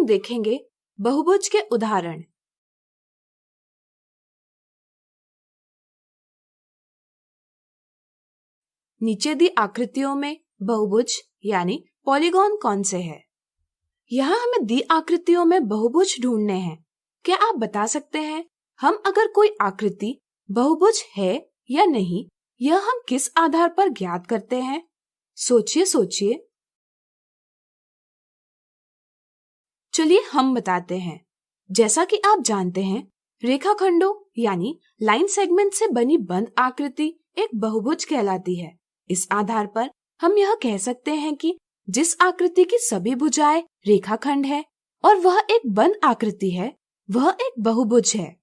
देखेंगे बहुभुज के उदाहरण। नीचे दी आकृतियों में बहुभुज यानी पॉलीगॉन कौन से है? यहाँ हमें दी आकृतियों में बहुभुज ढूंढने हैं। क्या आप बता सकते हैं हम अगर कोई आकृति बहुभुज है या नहीं, यह हम किस आधार पर ज्ञात करते हैं? सोचिए सोचिए। चलिए हम बताते हैं। जैसा कि आप जानते हैं, रेखाखंडों यानी लाइन सेगमेंट से बनी बंद आकृति एक बहुभुज कहलाती है। इस आधार पर हम यह कह सकते हैं कि जिस आकृति की सभी भुजाएं रेखाखंड है और वह एक बंद आकृति है, वह एक बहुभुज है।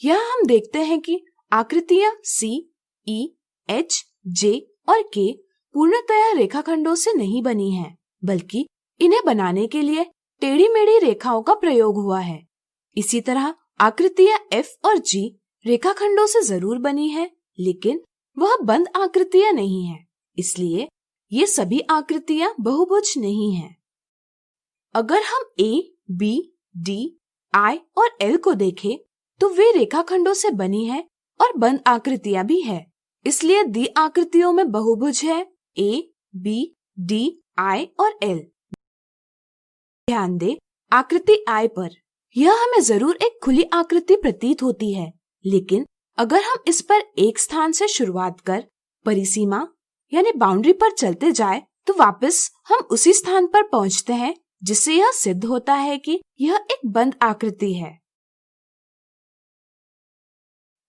यह हम देखते हैं कि आकृतियां C, E, H, J और K पूर्णतया रेखाखंडों से नहीं बनी हैं, बल्कि इन्हें बनाने के लिए टेढ़ी मेढ़ी रेखाओं का प्रयोग हुआ है। इसी तरह आकृतियां F और G रेखाखंडों से जरूर बनी है, लेकिन वह बंद आकृतियां नहीं है, इसलिए ये सभी आकृतियां बहुभुज नहीं हैं। अगर हम A, B, D, I और L को देखें तो वे रेखाखंडों से बनी है और बंद आकृतियां भी है, इसलिए दी आकृतियों में बहुभुज है A, B, D, I और L। ध्यान दे आकृति I पर। यह हमें जरूर एक खुली आकृति प्रतीत होती है, लेकिन अगर हम इस पर एक स्थान से शुरुआत कर परिसीमा यानी बाउंड्री पर चलते जाए तो वापस हम उसी स्थान पर पहुंचते हैं, जिससे यह सिद्ध होता है कि यह एक बंद आकृति है।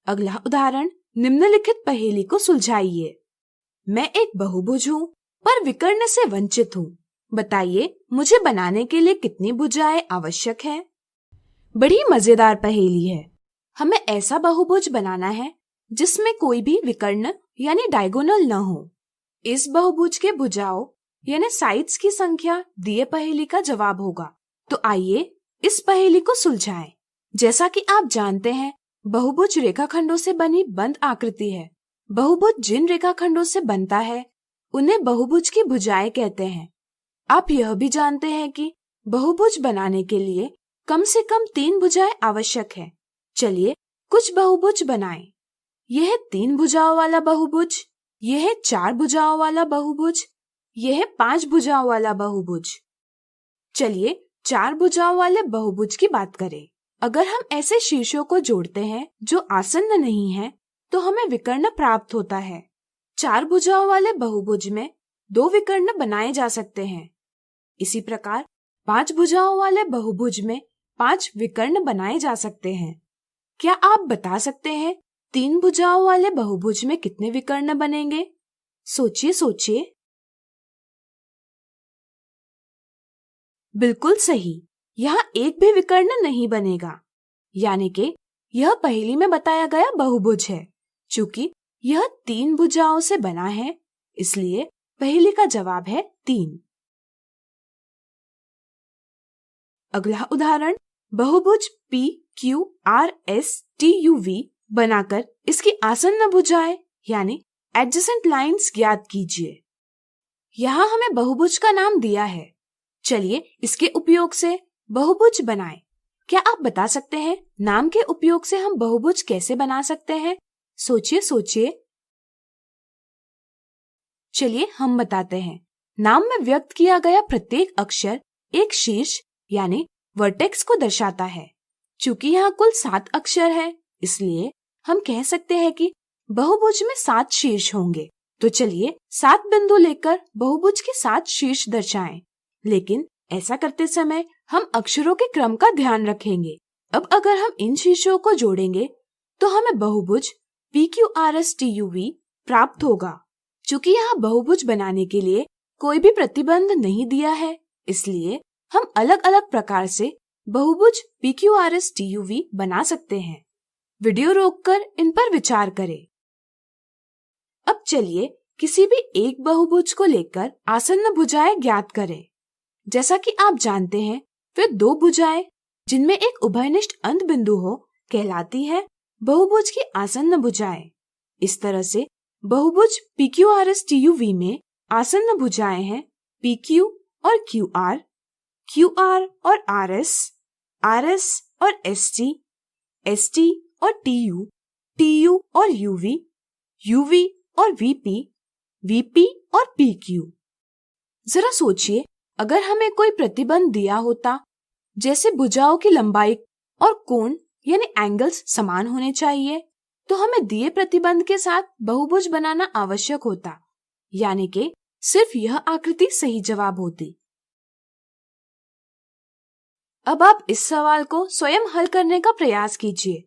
अगला उदाहरण, निम्नलिखित पहेली को सुलझाइए। मैं एक बहुभुज हूँ पर विकर्ण से वंचित हूँ। बताइए मुझे बनाने के लिए कितनी भुजाएं आवश्यक हैं? बड़ी मजेदार पहेली है। हमें ऐसा बहुभुज बनाना है जिसमें कोई भी विकर्ण यानी डायगोनल न हो। इस बहुभुज के भुजाओं यानी साइड्स की संख्या दिए पहेली का जवाब होगा। तो आइए इस पहेली को सुलझाएं। जैसा कि आप जानते हैं, बहुभुज रेखाखंडों से बनी बंद आकृति है। बहुभुज जिन रेखाखंडों से बनता है उन्हें बहुभुज की भुजाएं कहते हैं। आप यह भी जानते हैं कि बहुभुज बनाने के लिए कम से कम 3 भुजाएं आवश्यक है। चलिए कुछ बहुभुज बनाएं। यह 3 भुजाओं वाला बहुभुज, यह है 4 भुजाओं वाला बहुभुज, यह है 5 भुजाओं वाला बहुभुज। चलिए 4 भुजाओं वाले बहुभुज की बात करें। अगर हम ऐसे शीर्षों को जोड़ते हैं जो आसन्न नहीं है, तो हमें विकर्ण प्राप्त होता है। 4 भुजाओं वाले बहुभुज में 2 विकर्ण बनाए जा सकते हैं। इसी प्रकार 5 भुजाओं वाले बहुभुज में 5 विकर्ण बनाए जा सकते हैं। क्या आप बता सकते हैं 3 भुजाओं वाले बहुभुज में कितने विकर्ण बनेंगे? सोचिए सोचिए। बिल्कुल सही, यहाँ एक भी विकर्ण नहीं बनेगा, यानी कि यह पहेली में बताया गया बहुभुज है। चूंकि यह 3 भुजाओं से बना है, इसलिए पहेली का जवाब है 3। अगला उदाहरण, बहुभुज PQRSTUV बनाकर इसकी आसन्न भुजाएं यानी एडजेसेंट लाइंस ज्ञात कीजिए। यहाँ हमें बहुभुज का नाम दिया है। चलिए इसके उपयोग से बहुभुज बनाएं। क्या आप बता सकते हैं नाम के उपयोग से हम बहुभुज कैसे बना सकते हैं? सोचिए सोचिए। चलिए हम बताते हैं। नाम में व्यक्त किया गया प्रत्येक अक्षर एक शीर्ष यानी वर्टेक्स को दर्शाता है। चूंकि यहाँ कुल 7 अक्षर है, इसलिए हम कह सकते हैं कि बहुभुज में 7 शीर्ष होंगे। तो चलिए 7 बिंदु लेकर बहुभुज के 7 शीर्ष दर्शाएं। लेकिन ऐसा करते समय हम अक्षरों के क्रम का ध्यान रखेंगे। अब अगर हम इन शीर्षों को जोड़ेंगे तो हमें बहुभुज PQRSTUV प्राप्त होगा। चूंकि यहाँ बहुभुज बनाने के लिए कोई भी प्रतिबंध नहीं दिया है, इसलिए हम अलग अलग प्रकार से बहुभुज PQRSTUV बना सकते हैं। वीडियो रोककर इन पर विचार करें। अब चलिए किसी भी एक बहुभुज को लेकर आसन्न भुजाएं ज्ञात करें। जैसा कि आप जानते हैं, फिर 2 भुजाएं जिनमें एक उभयनिष्ठ अंत बिंदु हो कहलाती है बहुभुज की आसन्न भुजाएं। इस तरह से बहुभुज PQRSTUV में आसन्न भुजाएं हैं PQ और QR। QR और RS, RS और ST, ST और TU, TU और UV, UV और VP, VP और PQ। जरा सोचिए, अगर हमें कोई प्रतिबंध दिया होता, जैसे भुजाओं की लंबाई और कोण यानी एंगल्स समान होने चाहिए, तो हमें दिए प्रतिबंध के साथ बहुभुज बनाना आवश्यक होता, यानी कि सिर्फ यह आकृति सही जवाब होती। अब आप इस सवाल को स्वयं हल करने का प्रयास कीजिए।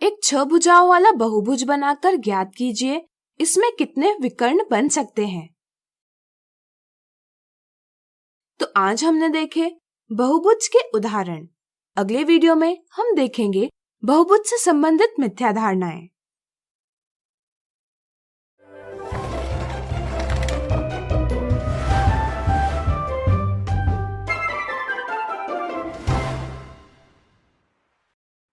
एक 6 भुजाओं वाला बहुभुज बनाकर ज्ञात कीजिए इसमें कितने विकर्ण बन सकते हैं। तो आज हमने देखे बहुभुज के उदाहरण। अगले वीडियो में हम देखेंगे बहुभुज से संबंधित मिथ्या धारणाएं।